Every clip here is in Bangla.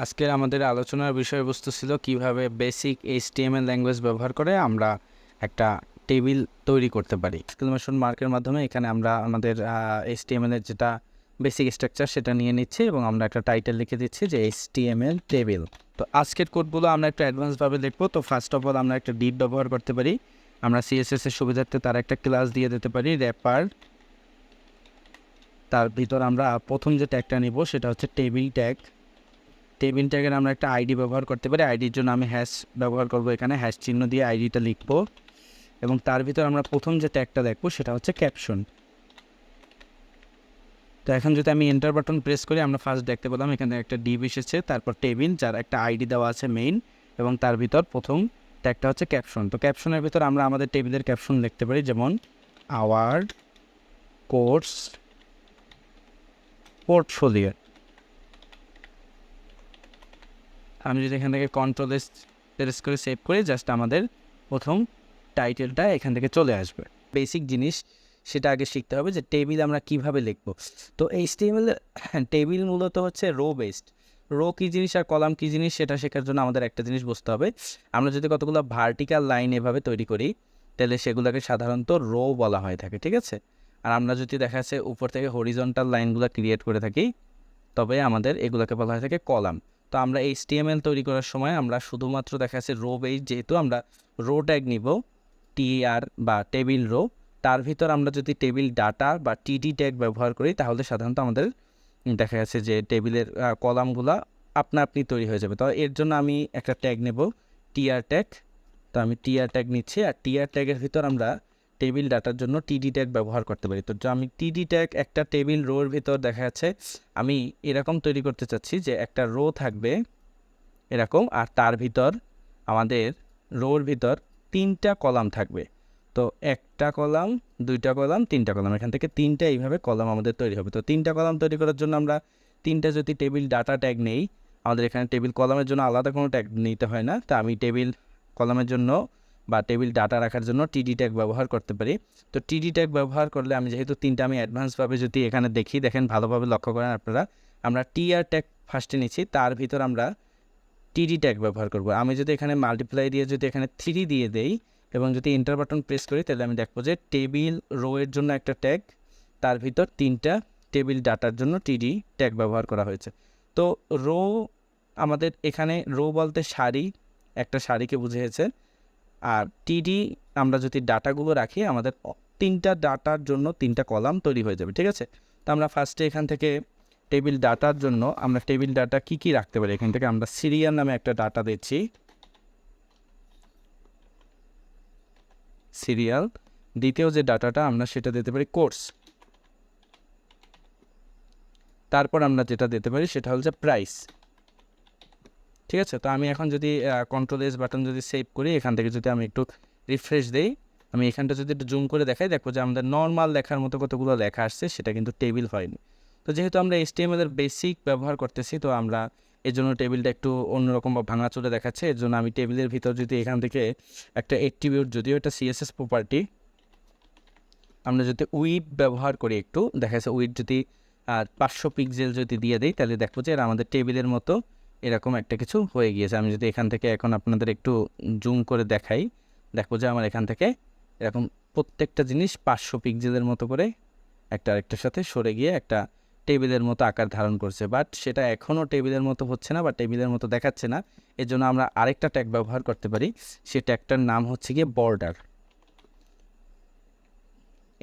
আজকের আমাদের আলোচনার বিষয়বস্তু ছিল কিভাবে বেসিক এইচটিএমএল ল্যাঙ্গুয়েজ ব্যবহার করে আমরা একটা টেবিল তৈরি করতে পারি। এক্সক্লেমেশন মার্কের মাধ্যমে এখানে আমরা আমাদের এইচটিএমএল এর যেটা বেসিক স্ট্রাকচার সেটা নিয়ে নিচ্ছি এবং আমরা একটা টাইটেল লিখে দিচ্ছি যে এইচটিএমএল টেবিল। তো আজকের কোডগুলো আমরা একটু অ্যাডভান্সভাবে লিখবো। তো ফার্স্ট অফ অল আমরা একটা ডিপ ব্যবহার করতে পারি। আমরা সিএসএস এর সুবিধার্থে তার একটা ক্লাস দিয়ে দিতে পারি র্যাপার। তার ভিতর আমরা প্রথম যে ট্যাগটা নিব সেটা হচ্ছে টেবিল ট্যাগ। টেবিল ট্যাগের আমরা একটা আইডি ব্যবহার করতে পারি। আইডির জন্য আমি হ্যাশ ব্যবহার করব, এখানে হ্যাশ চিহ্ন দিয়ে আইডিটা লিখব এবং তার ভিতর আমরা প্রথম যে ট্যাগটা দেখব সেটা হচ্ছে ক্যাপশন। তো এখন যদি আমি এন্টার বাটন প্রেস করি আমরা ফার্স্ট দেখতে পেলাম এখানে একটা ডিভ এসেছে, তারপর টেবিল যার একটা আইডি দেওয়া আছে মেইন এবং তার ভিতর প্রথম ট্যাগটা হচ্ছে ক্যাপশন। তো ক্যাপশনের ভিতর আমরা আমাদের টেবিলের ক্যাপশন লিখতে পারি, যেমন আওয়ার কোর্স পোর্টফোলিও। আমি যদি এখান থেকে কন্ট্রোল এস প্রেস করে সেভ করি জাস্ট আমাদের প্রথম টাইটেলটা এখান থেকে চলে আসবে। বেসিক জিনিস সেটা আগে শিখতে হবে যে টেবিল আমরা কিভাবে লিখব। তো এইচটিএমএল টেবিল মূলত হচ্ছে রো বেসড। রো কী জিনিস আর কলাম কী জিনিস সেটা শেখার জন্য আমাদের একটা জিনিস বুঝতে হবে। আমরা যদি কতগুলো ভার্টিক্যাল লাইন এভাবে তৈরি করি তাহলে সেগুলোকে সাধারণত রো বলা হয়ে থাকে, ঠিক আছে। আর আমরা যদি দেখা যাচ্ছে উপর থেকে হরিজন্টাল লাইনগুলো ক্রিয়েট করে থাকি তবে আমাদের এগুলোকে বলা হয়ে থাকে কলাম। তো আমরা এইচটিএমএল তৈরি করার সময় আমরা শুধুমাত্র দেখা যাচ্ছে রো বেস, যেহেতু আমরা রো ট্যাগ নিব টিআর বা টেবিল রো, তার ভিতর আমরা যদি টেবিল ডাটা বা টিডি ট্যাগ ব্যবহার করি তাহলে সাধারণত আমাদের দেখা যাচ্ছে যে টেবিলের কলামগুলা আপনা আপনি তৈরি হয়ে যাবে। তো এর জন্য আমি একটা ট্যাগ নেব টিআর ট্যাগ। তো আমি টিআর ট্যাগ নিচ্ছি আর টিআর ট্যাগের ভিতর আমরা টেবিল ডাটার জন্য টিডি ট্যাগ ব্যবহার করতে পারি। তো আমি টিডি ট্যাগ একটা টেবিল রোর ভিতর দেখা যাচ্ছে আমি এরকম তৈরি করতে চাচ্ছি যে একটা রো থাকবে এরকম আর তার ভিতর আমাদের রোর ভিতর 3টা কলাম থাকবে। তো একটা কলাম, 2টা কলাম, 3টা কলাম, এখান থেকে 3টা এইভাবে কলাম আমাদের তৈরি হবে। তো 3টা কলাম তৈরি করার জন্য আমরা 3টা যদি টেবিল ডাটা ট্যাগ নেই, আমাদের এখানে টেবিল কলামের জন্য আলাদা কোনো ট্যাগ নিতে হয় না। তো আমি টেবিল কলামের জন্য বা টেবিল ডাটা রাখার জন্য টিডি ট্যাগ ব্যবহার করতে পারি। তো টিডি ট্যাগ ব্যবহার করলে আমি যেহেতু 3টা আমি অ্যাডভান্সভাবে যদি এখানে দেখি, দেখেন ভালোভাবে লক্ষ্য করেন আপনারা, আমরা টিআর ট্যাগ ফার্স্টে নিচ্ছি, তার ভিতর আমরা টিডি ট্যাগ ব্যবহার করব। আমি যদি এখানে মাল্টিপ্লাই দিয়ে যদি এখানে 3 দিয়ে দেই এবং যদি এন্টার বাটন প্রেস করি তাহলে আমি দেখব যে টেবিল রো এর জন্য একটা ট্যাগ, তার ভিতর 3টা টেবিল ডাটার জন্য টিডি ট্যাগ ব্যবহার করা হয়েছে। তো রো আমাদের এখানে রো বলতে সারি, একটা সারিকে বুঝিয়েছে। আর টিডি আমরা যদি ডাটাগুলো রাখি আমাদের 3টা ডাটার জন্য 3টা কলাম তৈরি হয়ে যাবে, ঠিক আছে। তো আমরা ফার্স্টে এখান থেকে টেবিল ডাটার জন্য আমরা টেবিল ডাটা কি রাখতে পারি, এখান থেকে আমরা সিরিয়াল নামে একটা ডাটা দিচ্ছি, সিরিয়াল। দ্বিতীয় যে ডাটাটা আমরা সেটা দিতে পারি কোর্স। তারপর আমরা যেটা দিতে পারি সেটা হচ্ছে প্রাইস, ঠিক আছে। তো আমি এখন যদি কন্ট্রোল এস বাটন যদি সেভ করি, এখান থেকে যদি আমি একটু রিফ্রেশ দিই, আমি এখানটা যদি একটু জুম করে দেখাই দেখবো যে আমাদের নর্মাল লেখার মতো কতগুলো লেখা আসছে, সেটা কিন্তু টেবিল হয়নি। তো যেহেতু আমরা এইচটিএমএল এর বেসিক ব্যবহার করতেছি তো আমরা এর জন্য টেবিলটা একটু অন্যরকম বা ভাঙাচোরা দেখাচ্ছে। এর জন্য আমি টেবিলের ভিতর যদি এখান থেকে একটা অ্যাট্রিবিউট, যদিও এটা সিএসএস প্রপার্টি, আমরা যদি উইড ব্যবহার করি একটু দেখা যাচ্ছে উইড যদি 500 পিক্সেল যদি দিয়ে দিই তাহলে দেখবো যে আমাদের টেবিলের মতো এরকম একটা কিছু হয়ে গিয়েছে। আমি যদি এখান থেকে এখন আপনাদের একটু জুম করে দেখাই দেখবো যে আমার এখান থেকে এরকম প্রত্যেকটা জিনিস 500 পিক্সেলের মতো করে একটা আরেকটার সাথে সরে গিয়ে একটা টেবিলের মতো আকার ধারণ করছে, বাট সেটা এখনও টেবিলের মতো হচ্ছে না বা টেবিলের মতো দেখাচ্ছে না। এর জন্য আমরা আরেকটা ট্যাগ ব্যবহার করতে পারি, সেই ট্যাগটার নাম হচ্ছে গিয়ে বর্ডার।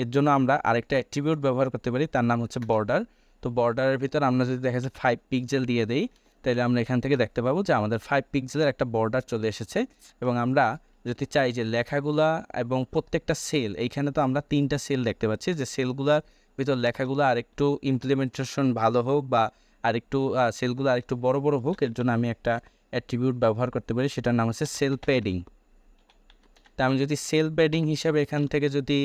এর জন্য আমরা আরেকটা অ্যাট্রিবিউট ব্যবহার করতে পারি, তার নাম হচ্ছে বর্ডার। তো বর্ডারের ভিতর আমরা যদি দেখা যাচ্ছে 5 পিক্সেল দিয়ে দেই তাহলে আমরা এখান থেকে দেখতে পাবো যে আমাদের 5 পিক্সেলের একটা বর্ডার চলে এসেছে। এবং আমরা যদি চাই যে লেখাগুলা এবং প্রত্যেকটা সেল, এইখানে তো আমরা 3টা সেল দেখতে পাচ্ছি, যে সেলগুলার ভিতর লেখাগুলো আরেকটু ইমপ্লিমেন্টেশন ভালো হোক বা আরেকটু সেলগুলো আরেকটু বড় বড় হোক, এর জন্য আমি একটা অ্যাট্রিবিউট ব্যবহার করতে পারি, সেটার নাম হচ্ছে সেল প্যাডিং। তা আমি যদি সেল প্যাডিং হিসাবে এখান থেকে যদি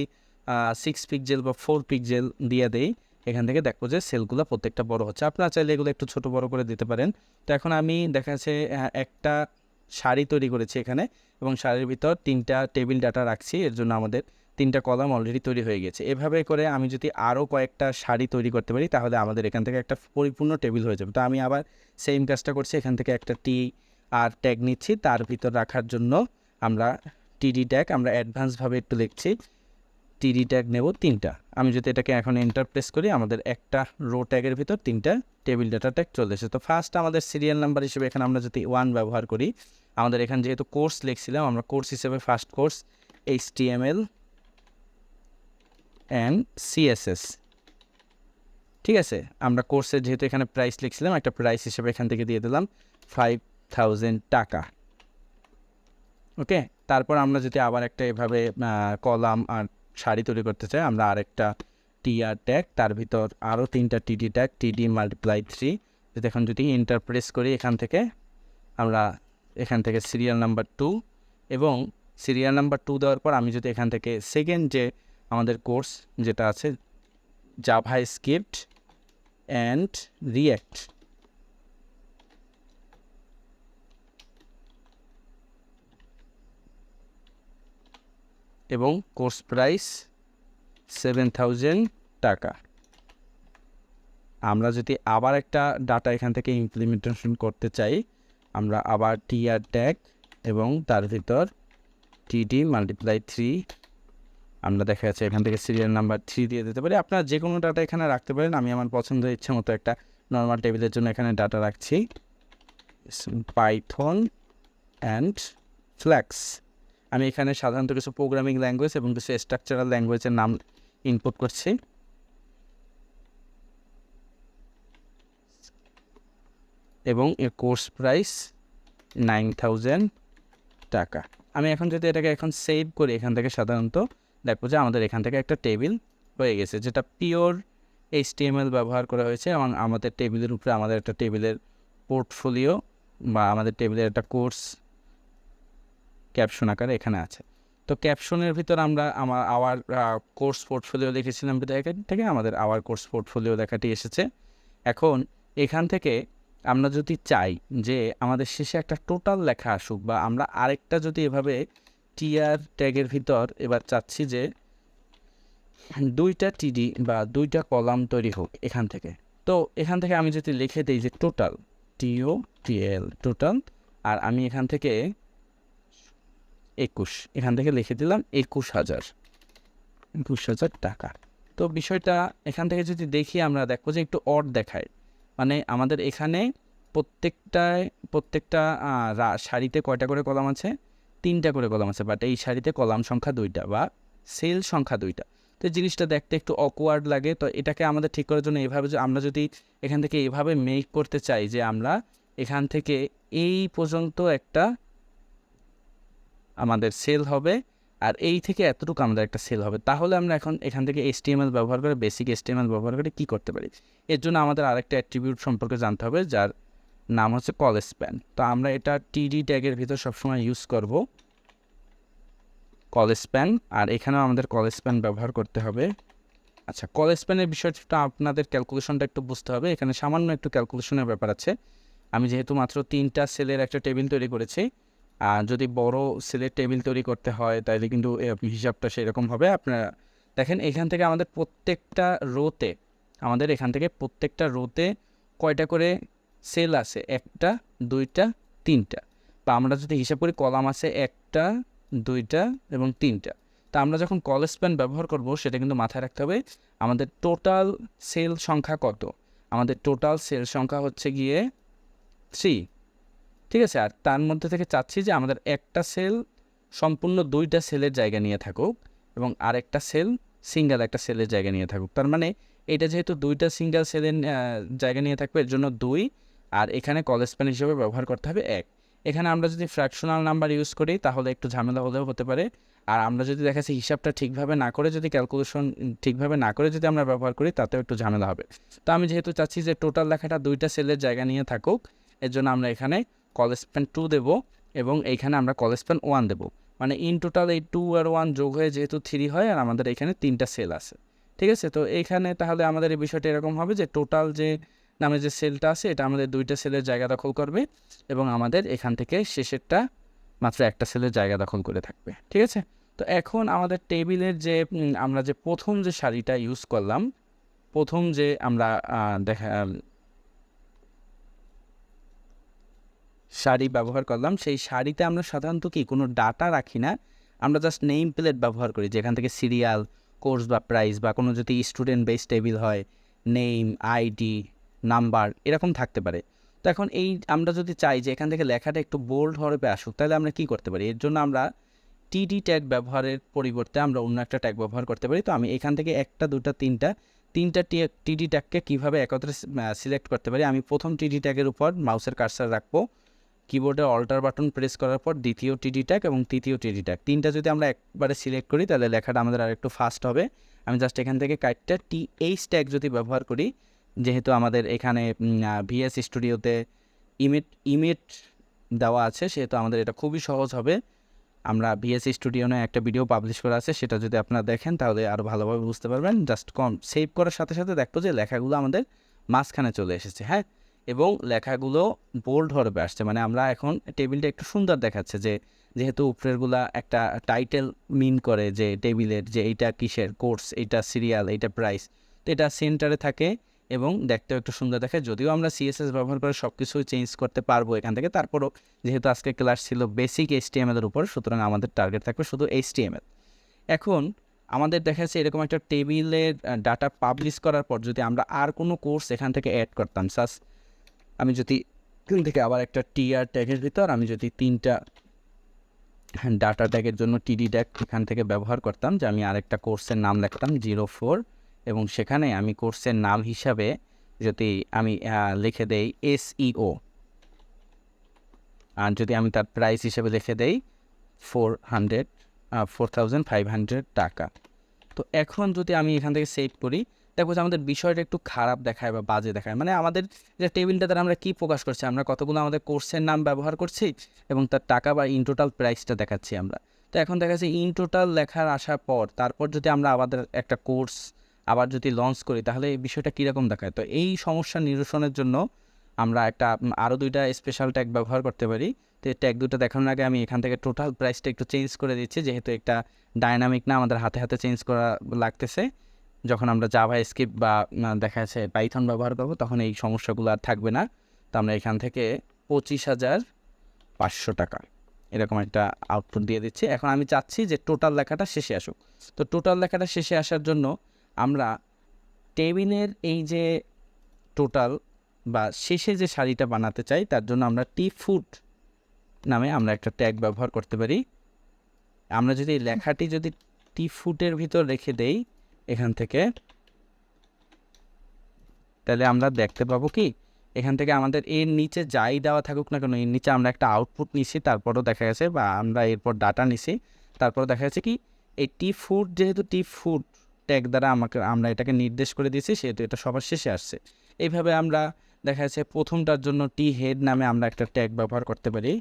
6 পিক্সেল বা 4 পিক্সেল দিয়ে দেই, এখান থেকে দেখবো যে সেলগুলো প্রত্যেকটা বড় হচ্ছে। আপনারা চাইলে এগুলো একটু ছোট বড় করে দিতে পারেন। তো এখন আমি দেখা যাচ্ছে একটা সারি তৈরি করেছি এখানে এবং সারির ভিতর 3টা টেবিল ডাটা রাখছি। এর জন্য আমাদের 3টা কলাম অলরেডি তৈরি হয়ে গেছে। এভাবে করে আমি যদি আরও কয়েকটা সারি তৈরি করতে পারি তাহলে আমাদের এখান থেকে একটা পরিপূর্ণ টেবিল হয়ে যাবে। তো আমি আবার সেম কাজটা করছি, এখান থেকে একটা টি আর ট্যাগ নিচ্ছি, তার ভিতর রাখার জন্য আমরা টিডি ট্যাগ আমরা অ্যাডভান্সভাবে একটু লিখছি, টিডি ট্যাগ নেব 3টা। আমি যদি এটাকে এখন এন্টার প্রেস করি আমাদের একটা রো ট্যাগের ভিতর 3টা টেবিল ডাটা ট্যাগ চলে এসেছে। তো ফার্স্ট আমাদের সিরিয়াল নাম্বার হিসেবে এখানে আমরা যদি 1 ব্যবহার করি, আমাদের এখানে যেহেতু কোর্স লিখছিলাম আমরা কোর্স হিসেবে first course HTML and CSS, ঠিক আছে। আমরা কোর্সের যেহেতু এখানে প্রাইস লিখছিলাম একটা প্রাইস হিসেবে এখান থেকে দিয়ে দিলাম 5000 টাকা। ওকে, তারপর আমরা যদি আবার একটা এভাবে কলাম আর সারি তৈরি করতে চাই, আমরা আরেকটা TR ট্যাগ, তার ভিতর আরও 3টা TD ট্যাগ, TD × 3। যদি এখন যদি এন্টার প্রেস করি এখান থেকে আমরা এখান থেকে সিরিয়াল নাম্বার 2 এবং সিরিয়াল নাম্বার 2 দেওয়ার পর আমি যদি এখান থেকে সেকেন্ড যে আমাদের কোর্স যেটা আছে জাভাস্ক্রিপ্ট অ্যান্ড রিঅ্যাক্ট, এবং কোর্স প্রাইস 7000 টাকা। আমরা যদি আবার একটা ডাটা এখান থেকে ইমপ্লিমেন্টেশন করতে চাই, আমরা আবার TR ট্যাগ এবং তার ভিতর TD × 3, আমরা দেখা যাচ্ছে এখান থেকে সিরিয়াল নাম্বার 3 দিয়ে দিতে পারি। আপনারা যে কোনো ডাটা এখানে রাখতে পারেন, আমি আমার পছন্দ ইচ্ছে মতো একটা নর্মাল টেবিলের জন্য এখানে ডাটা রাখছি, পাইথন অ্যান্ড ফ্ল্যাক্স। আমি এখানে সাধারণত কিছু প্রোগ্রামিং ল্যাঙ্গুয়েজ এবং কিছু স্ট্রাকচারাল ল্যাঙ্গুয়েজের নাম ইনপুট করছি। এবং এর কোর্স প্রাইস 9000 টাকা। আমি এখন যদি এটাকে এখন সেভ করি এখান থেকে সাধারণত দেখবো যে আমাদের এখান থেকে একটা টেবিল হয়ে গেছে, যেটা পিওর HTML ব্যবহার করা হয়েছে এবং আমাদের টেবিলের উপরে আমাদের একটা টেবিলের পোর্টফোলিও বা আমাদের টেবিলের একটা কোর্স ক্যাপশন আকারে এখানে আছে। তো ক্যাপশনের ভিতর আমরা আওয়ার কোর্স পোর্টফোলিও লিখেছিলাম থেকে আমাদের আওয়ার কোর্স পোর্টফোলিও লেখাটি এসেছে। এখন এখান থেকে আমরা যদি চাই যে আমাদের শেষে একটা টোটাল লেখা আসুক, বা আমরা আরেকটা যদি এভাবে TR ট্যাগের ভিতর এবার চাচ্ছি যে 2টা TD বা 2টা কলাম তৈরি হোক এখান থেকে, তো এখান থেকে আমি যদি লিখে দিই যে টোটাল TOTL টোটাল, আর আমি এখান থেকে 21 এখান থেকে লিখে দিলাম 21000 টাকা। তো বিষয়টা এখান থেকে যদি দেখি আমরা দেখবো যে একটু অড দেখায়, মানে আমাদের এখানে প্রত্যেকটা সারিতে কয়টা করে কলাম আছে, 3টা করে কলাম আছে, বাট এই সারিতে কলাম সংখ্যা 2টা বা সেল সংখ্যা 2টা। তো জিনিসটা দেখতে একটু অকওয়ার্ড লাগে। তো এটাকে আমাদের ঠিক করার জন্য এভাবে যে আমরা যদি এখান থেকে এভাবে মেক করতে চাই যে আমরা এখান থেকে এই পর্যন্ত একটা আমাদের সেল হবে আর এই থেকে এতটুকু আমাদের একটা সেল হবে, তাহলে আমরা এখন এখান থেকে HTML ব্যবহার করে বেসিক HTML ব্যবহার করে কী করতে পারি। এর জন্য আমাদের আরেকটা অ্যাট্রিবিউট সম্পর্কে জানতে হবে যার নাম হচ্ছে কল স্প্যান। তো আমরা এটা TD ট্যাগের ভিতর সবসময় ইউজ করব কল স্প্যান, আর এখানেও আমাদের কল স্প্যান ব্যবহার করতে হবে। আচ্ছা, কল স্প্যানের বিষয়টা আপনাদের ক্যালকুলেশনটা একটু বুঝতে হবে, এখানে সামান্য একটু ক্যালকুলেশনের ব্যাপার আছে। আমি যেহেতু মাত্র 3টা সেলের একটা টেবিল তৈরি করেছি, আর যদি বড় সেলের টেবিল তৈরি করতে হয় তাহলে কিন্তু হিসাবটা সেরকম হবে। আপনারা দেখেন এখান থেকে আমাদের প্রত্যেকটা রোতে কয়টা করে সেল আছে, 1টা 2টা 3টা, বা আমরা যদি হিসাব করি কলাম আছে 1টা 2টা এবং 3টা। তা আমরা যখন কল স্প্যান ব্যবহার করব সেটা কিন্তু মাথায় রাখতে হবে আমাদের টোটাল সেল সংখ্যা কত। আমাদের টোটাল সেল সংখ্যা হচ্ছে গিয়ে 3, ঠিক আছে। আর তার মধ্যে থেকে চাচ্ছি যে আমাদের একটা সেল সম্পূর্ণ 2টা সেলের জায়গা নিয়ে থাকুক এবং আরেকটা সেল সিঙ্গেল একটা সেলের জায়গা নিয়ে থাকুক। তার মানে এটা যেহেতু 2টা সিঙ্গেল সেলের জায়গা নিয়ে থাকবে এর জন্য 2, আর এখানে কল স্প্যান হিসেবে ব্যবহার করতে হবে 1। এখানে আমরা যদি ফ্র্যাকশনাল নাম্বার ইউজ করি তাহলে একটু ঝামেলা হলেও হতে পারে। আর আমরা যদি দেখাচ্ছি হিসাবটা ঠিকভাবে না করে, যদি ক্যালকুলেশন ঠিকভাবে না করে যদি আমরা ব্যবহার করি তাতেও একটু ঝামেলা হবে। তো আমি যেহেতু চাচ্ছি যে টোটাল লেখাটা 2টা সেলের জায়গা নিয়ে থাকুক, এর জন্য আমরা এখানে কল স্প্যান 2 দেবো এবং এইখানে আমরা কল স্প্যান 1 দেবো। মানে ইন টোটাল এই 2 আর 1 যোগ হয়ে যেহেতু 3 হয়, আর আমাদের এখানে 3টা সেল আছে, ঠিক আছে। তো এইখানে তাহলে আমাদের এই বিষয়টা এরকম হবে যে টোটাল যে নামে যে সেলটা আছে এটা আমাদের 2টা সেলের জায়গা দখল করবে এবং আমাদের এখান থেকে শেষেরটা মাত্র একটা সেলের জায়গা দখল করে থাকবে, ঠিক আছে। তো এখন আমাদের টেবিলের যে আমরা যে প্রথম যে সারিটা ইউজ করলাম, প্রথম যে আমরা সারি ব্যবহার করলাম, সেই সারিতে আমরা সাধারণত কি কোনো ডাটা রাখি না, আমরা জাস্ট নেম প্লেট ব্যবহার করি, যেখান থেকে সিরিয়াল, কোর্স বা প্রাইস বা কোনো যদি স্টুডেন্ট বেস টেবিল হয়, নেম, আইডি, নাম্বার এরকম থাকতে পারে। তো এখন এই আমরা যদি চাই যে এখান থেকে লেখাটা একটু বোল্ড হরফে আসুক, তাহলে আমরা কি করতে পারি? এর জন্য আমরা টিডি ট্যাগ ব্যবহারের পরিবর্তে আমরা অন্য একটা ট্যাগ ব্যবহার করতে পারি। তো আমি এখান থেকে একটা, দুটা, তিনটা টিডি ট্যাগকে কীভাবে একত্রে সিলেক্ট করতে পারি, আমি প্রথম টিডি ট্যাগের উপর মাউসের কার্সার রাখবো, কিবোর্ডে অল্টার বাটন প্রেস করার পর দ্বিতীয় টিডি ট্যাগ এবং তৃতীয় টিডি ট্যাগ, তিনটা যদি আমরা একবারে সিলেক্ট করি তাহলে লেখাটা আমাদের আরেকটু ফাস্ট হবে। আমি জাস্ট এখান থেকে কাইটটা টিএইচ ট্যাগ যদি ব্যবহার করি, যেহেতু আমাদের এখানে ভিএস স্টুডিওতে ইমেট দেওয়া আছে, সেহেতু আমাদের এটা খুবই সহজ হবে। আমরা ভিএস স্টুডিও নিয়ে একটা ভিডিও পাবলিশ করা আছে, সেটা যদি আপনারা দেখেন তাহলে আরও ভালোভাবে বুঝতে পারবেন। জাস্ট সেভ করার সাথে সাথে দেখবো যে লেখাগুলো আমাদের মাঝখানে চলে এসেছে, হ্যাঁ, এবং লেখাগুলো বোল্ড হরফে আসছে, মানে আমরা এখন টেবিলটা একটু সুন্দর দেখাচ্ছে, যেহেতু উপরেরগুলা একটা টাইটেল মিন করে যে টেবিলের, যে এইটা কিসের কোর্স, এইটা সিরিয়াল, এইটা প্রাইস, তো এটা সেন্টারে থাকে এবং দেখতেও একটু সুন্দর দেখে। যদিও আমরা সিএসএস ব্যবহার করে সব কিছুই চেঞ্জ করতে পারবো এখান থেকে, তারপরও যেহেতু আজকে ক্লাস ছিল বেসিক HTML এর উপর, সুতরাং আমাদের টার্গেট থাকবে শুধু HTML। এখন আমাদের দেখা যাচ্ছে এরকম একটা টেবিলের ডাটা পাবলিশ করার পর যদি আমরা আর কোনো কোর্স এখান থেকে অ্যাড করতাম, আমি যদি এখান থেকে আবার একটা টিআর ট্যাগের ভিতর আমি যদি 3টা ডাটা ট্যাগের জন্য টিডি ট্যাগ এখান থেকে ব্যবহার করতাম, যে আমি আরেকটা কোর্সের নাম লিখতাম 04, এবং সেখানে আমি কোর্সের নাম হিসাবে যদি আমি লিখে দেই SEO, আর যদি আমি তার প্রাইস হিসেবে লিখে দেই 4,500 টাকা। তো এখন যদি আমি এখান থেকে সেভ করি, দেখবো যে আমাদের বিষয়টা একটু খারাপ দেখায় বা বাজে দেখায়, মানে আমাদের যে টেবিলটা দ্বারা আমরা কী প্রকাশ করছি, আমরা কতগুলো আমাদের কোর্সের নাম ব্যবহার করছি এবং তার টাকা বা ইন টোটাল প্রাইসটা দেখাচ্ছি আমরা। তো এখন দেখা যাচ্ছে ইন টোটাল লেখার আসার পর তারপর যদি আমরা আমাদের একটা কোর্স আবার যদি লঞ্চ করি, তাহলে এই বিষয়টা কীরকম দেখায়। তো এই সমস্যা নিরসনের জন্য আমরা একটা আরও 2টা স্পেশাল ট্যাগ ব্যবহার করতে পারি। তো এই ট্যাগ 2টা দেখানোর আগে আমি এখান থেকে টোটাল প্রাইসটা একটু চেঞ্জ করে দিচ্ছি, যেহেতু একটা ডায়নামিক না, আমাদের হাতে হাতে চেঞ্জ করা লাগতেছে। যখন আমরা জাভা স্ক্রিপ্ট বা দেখা যাচ্ছে পাইথন ব্যবহার করবো, তখন এই সমস্যাগুলো আর থাকবে না। তো আমরা এখান থেকে 25,500 টাকা এরকম একটা আউটপুট দিয়ে দিচ্ছি। এখন আমি চাচ্ছি যে টোটাল লেখাটা শেষে আসুক। তো টোটাল লেখাটা শেষে আসার জন্য আমরা টেবিলের এই যে টোটাল বা শেষে যে সারিটা বানাতে চাই, তার জন্য আমরা টিফুট নামে আমরা একটা ট্যাগ ব্যবহার করতে পারি। আমরা যদি লেখাটি যদি টিফুটের ভিতর রেখে দেই এখান থেকে, তাহলে আমরা দেখতে পাবো কি এখান থেকে আমাদের এর নিচে যাই দেওয়া থাকুক না কেন, এর নিচে আমরা একটা আউটপুট নিছি, তারপরও দেখা গেছে, বা আমরা এরপর ডাটা নিছি, তারপরও দেখা যাচ্ছে কি এই টিফুট, যেহেতু টিফুট ট্যাগ দ্বারা আমরা এটাকে নির্দেশ করে দিয়েছি, সেহেতু এটা সবার শেষে আসছে। এইভাবে আমরা দেখা যাচ্ছে প্রথমটার জন্য টি হেড নামে আমরা একটা ট্যাগ ব্যবহার করতে পারি।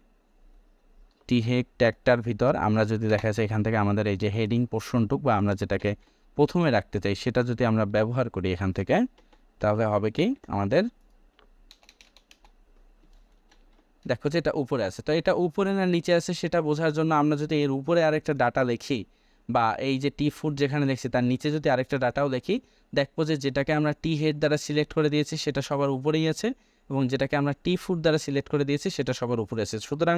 টি হেড ট্যাগটার ভিতর আমরা যদি দেখা যাচ্ছে এখান থেকে আমাদের এই যে হেডিং পোর্শনটুক বা আমরা যেটাকে প্রথমে রাখতে চাই, সেটা যদি আমরা ব্যবহার করি এখান থেকে, তাহলে হবে কি আমাদের দেখো যে এটা উপরে আছে। তো এটা উপরে না নিচে আছে সেটা বোঝার জন্য আমরা যদি এর উপরে আরেকটা ডাটা লিখি, বা এই যে টি ফুড যেখানে লিখছি তার নিচে যদি আরেকটা ডাটাও লিখি, দেখবো যে যেটাকে আমরা টি হেড দ্বারা সিলেক্ট করে দিয়েছি সেটা সবার উপরেই আছে, এবং যেটাকে আমরা টি ফুড দ্বারা সিলেক্ট করে দিয়েছি সেটা সবার উপরে আছে। সুতরাং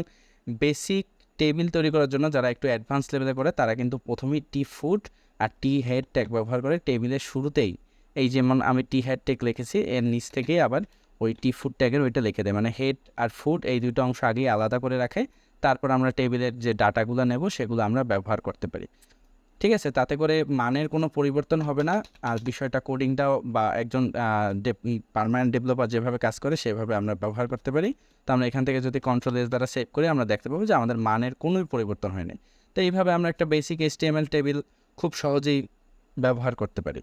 বেসিক টেবিল তৈরি করার জন্য যারা একটু অ্যাডভান্স লেভেলে করে, তারা কিন্তু প্রথমেই টি ফুড আর টি হেড ট্যাগ ব্যবহার করে টেবিলের শুরুতেই, এই যেমন আমি টি হেড ট্যাগ লিখেছি এর নিচ থেকেই আবার ওই টি ফুড ট্যাগের ওইটা লিখে দেয়, মানে হেড আর ফুড এই দুটো অংশ আগেই আলাদা করে রাখে, তারপর আমরা টেবিলের যে ডাটাগুলো নেব সেগুলো আমরা ব্যবহার করতে পারি। ঠিক আছে, তাতে করে মানের কোনো পরিবর্তন হবে না, আর বিষয়টা কোডিংটাও বা একজন পার্মানেন্ট ডেভেলপার যেভাবে কাজ করে সেভাবে আমরা ব্যবহার করতে পারি। তো আমরা এখান থেকে যদি কন্ট্রোল-S দ্বারা সেভ করি, আমরা দেখতে পাবো যে আমাদের মানের কোনোই পরিবর্তন হয়নি। তো এইভাবে আমরা একটা বেসিক HTML টেবিল খুব সহজেই ব্যবহার করতে পারি।